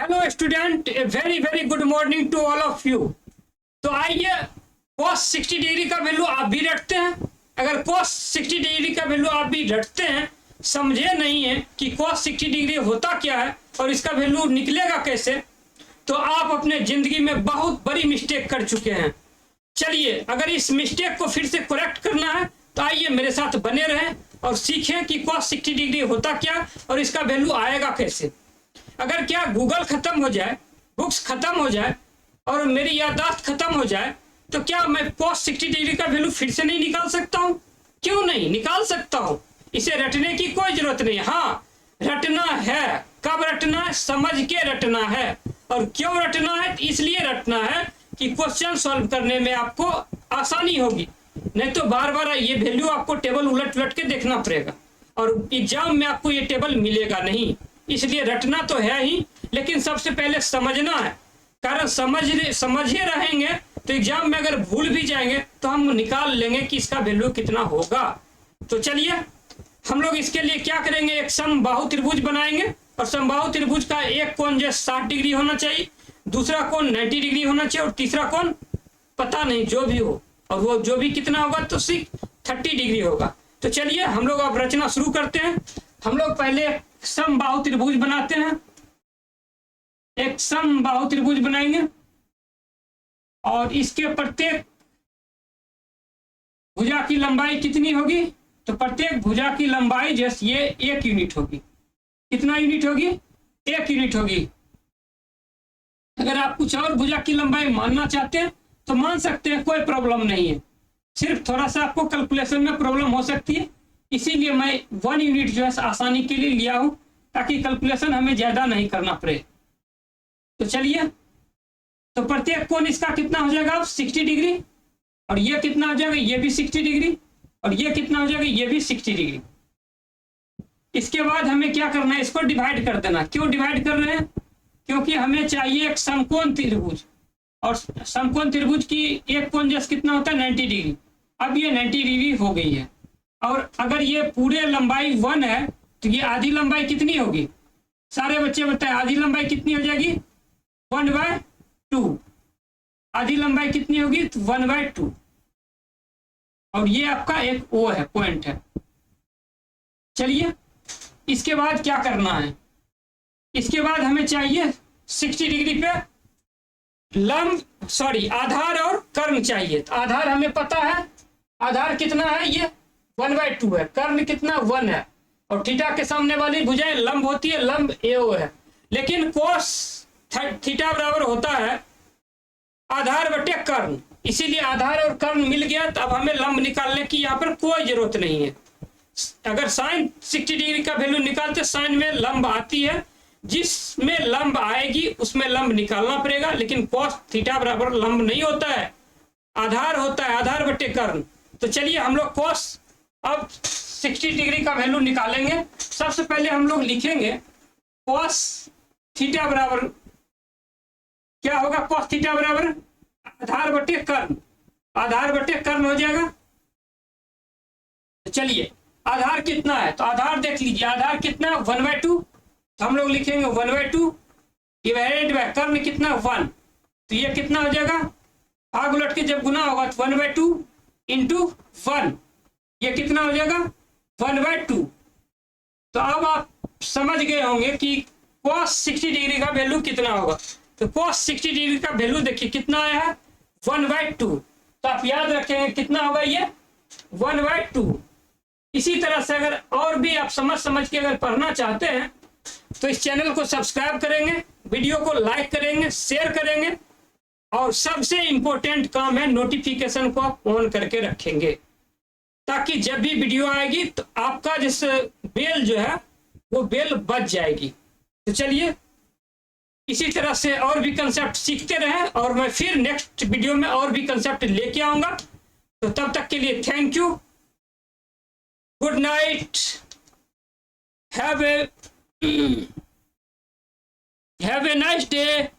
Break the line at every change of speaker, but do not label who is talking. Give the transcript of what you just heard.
Hello student, a very very good morning to all of you. तो आइए, cos 60 degree का value आप भी रटते हैं। अगर cos 60 डिग्री का वैल्यू आप भी रटते हैं, समझे नहीं है कि cos 60 डिग्री होता क्या है और इसका वैल्यू निकलेगा कैसे, तो आप अपने जिंदगी में बहुत बड़ी मिस्टेक कर चुके हैं। चलिए, अगर इस मिस्टेक को फिर से करेक्ट करना है तो आइए मेरे साथ बने रहें और सीखें कि cos 60 डिग्री होता क्या और इसका वैल्यू आएगा कैसे। अगर क्या गूगल खत्म हो जाए, बुक्स खत्म हो जाए और मेरी याददाश्त खत्म हो जाए, तो क्या मैं cos 60 डिग्री का वैल्यू फिर से नहीं निकाल सकता हूँ? क्यों नहीं निकाल सकता हूँ? इसे रटने की कोई जरूरत नहीं। हाँ, रटना है। कब रटना है? समझ के रटना है। और क्यों रटना है? इसलिए रटना है कि क्वेश्चन सॉल्व करने में आपको आसानी होगी। नहीं तो बार बार ये वैल्यू आपको टेबल उलट उलट के देखना पड़ेगा और एग्जाम में आपको ये टेबल मिलेगा नहीं। इसलिए रटना तो है ही, लेकिन सबसे पहले समझना है। कारण समझे रहेंगे तो एग्जाम में अगर भूल भी जाएंगे तो हम निकाल लेंगे कि इसका वैल्यू कितना होगा। तो चलिए, हम लोग इसके लिए क्या करेंगे, एक समबाहु त्रिभुज बनाएंगे और समबाहु त्रिभुज का एक कोण जो 60 डिग्री होना चाहिए, दूसरा कोण 90 डिग्री होना चाहिए और तीसरा कोण पता नहीं जो भी हो, और वो जो भी कितना होगा तो सिर्फ 30 डिग्री होगा। तो चलिए हम लोग अब रचना शुरू करते हैं। हम लोग पहले समबाहु त्रिभुज बनाते हैं। एक समबाहु त्रिभुज बनाएंगे और इसके प्रत्येक भुजा की लंबाई कितनी होगी, तो प्रत्येक भुजा की लंबाई जैसे ये 1 यूनिट होगी। कितना यूनिट होगी? 1 यूनिट होगी। अगर आप कुछ और भुजा की लंबाई मानना चाहते हैं तो मान सकते हैं, कोई प्रॉब्लम नहीं है। सिर्फ थोड़ा सा आपको कैलकुलेशन में प्रॉब्लम हो सकती है, इसीलिए मैं 1 यूनिट जो है आसानी के लिए लिया हूं, ताकि कैलकुलेशन हमें ज्यादा नहीं करना पड़े। तो चलिए, तो प्रत्येक कोण इसका कितना हो जाएगा? 60 डिग्री। और ये कितना हो जाएगा? ये भी 60 डिग्री। और ये कितना हो जाएगा? ये भी 60 डिग्री। इसके बाद हमें क्या करना है, इसको डिवाइड कर देना। क्यों डिवाइड कर रहे हैं? क्योंकि हमें चाहिए एक समकोण त्रिभुज, और समकोण त्रिभुज की एक कोण जैसे कितना होता है? 90 डिग्री। अब ये 90 डिग्री हो गई है। और अगर ये पूरे लंबाई 1 है तो ये आधी लंबाई कितनी होगी? सारे बच्चे बताएं, आधी लंबाई कितनी हो जाएगी? 1/2। आधी लंबाई कितनी होगी? 1/2। और ये आपका एक ओ है, पॉइंट है। चलिए, इसके बाद क्या करना है? इसके बाद हमें चाहिए 60 डिग्री पे आधार और कर्ण चाहिए। तो आधार हमें पता है, आधार कितना है? ये 1/2 है। कर्ण कितना? 1 है। और थीटा के सामने वाली भुजाएं लंब होती है, लंब AO है। लेकिन कोस थीटा बराबर होता है आधार बटे कर्ण, इसीलिए आधार और कर्ण मिल गया। तो अब हमें लंब निकालने की यहाँ पर कोई जरूरत नहीं है। अगर साइन 60 डिग्री का वैल्यू निकालते, साइन में लंब आती है, जिसमें लंब आएगी उसमें लंब निकालना पड़ेगा। लेकिन कोस थीटा बराबर लंब नहीं होता है, आधार होता है, आधार बटे कर्ण। तो चलिए हम लोग कोस अब 60 डिग्री का वैल्यू निकालेंगे। सबसे पहले हम लोग लिखेंगे कोस थीटा बराबर क्या होगा? कोस थीटा बराबर आधार बटे कर्ण। आधार बटे कर्ण हो जाएगा। चलिए, आधार कितना है तो आधार देख लीजिए। आधार कितना? 1/2। तो हम लोग लिखेंगे 1/2 डिवाइडेड बाय कर्ण कितना? 1। तो ये कितना हो जाएगा? भाग उलट के जब गुना होगा तो 1/2 इंटू 1, ये कितना हो जाएगा? 1/2। तो अब आप समझ गए होंगे कि cos 60 डिग्री का वैल्यू कितना होगा। तो cos 60 डिग्री का वैल्यू देखिए कितना आया है? 1/2। तो आप याद रखेंगे कितना होगा ये? 1/2। इसी तरह से अगर और भी आप समझ के अगर पढ़ना चाहते हैं तो इस चैनल को सब्सक्राइब करेंगे, वीडियो को लाइक करेंगे, शेयर करेंगे, और सबसे इंपॉर्टेंट काम है नोटिफिकेशन को आप ऑन करके रखेंगे, ताकि जब भी वीडियो आएगी तो आपका जिस बेल जो है वो बेल बज जाएगी। तो चलिए, इसी तरह से और भी कंसेप्ट सीखते रहें, और मैं फिर नेक्स्ट वीडियो में और भी कंसेप्ट लेके आऊंगा। तो तब तक के लिए thank you, good night, have a nice day.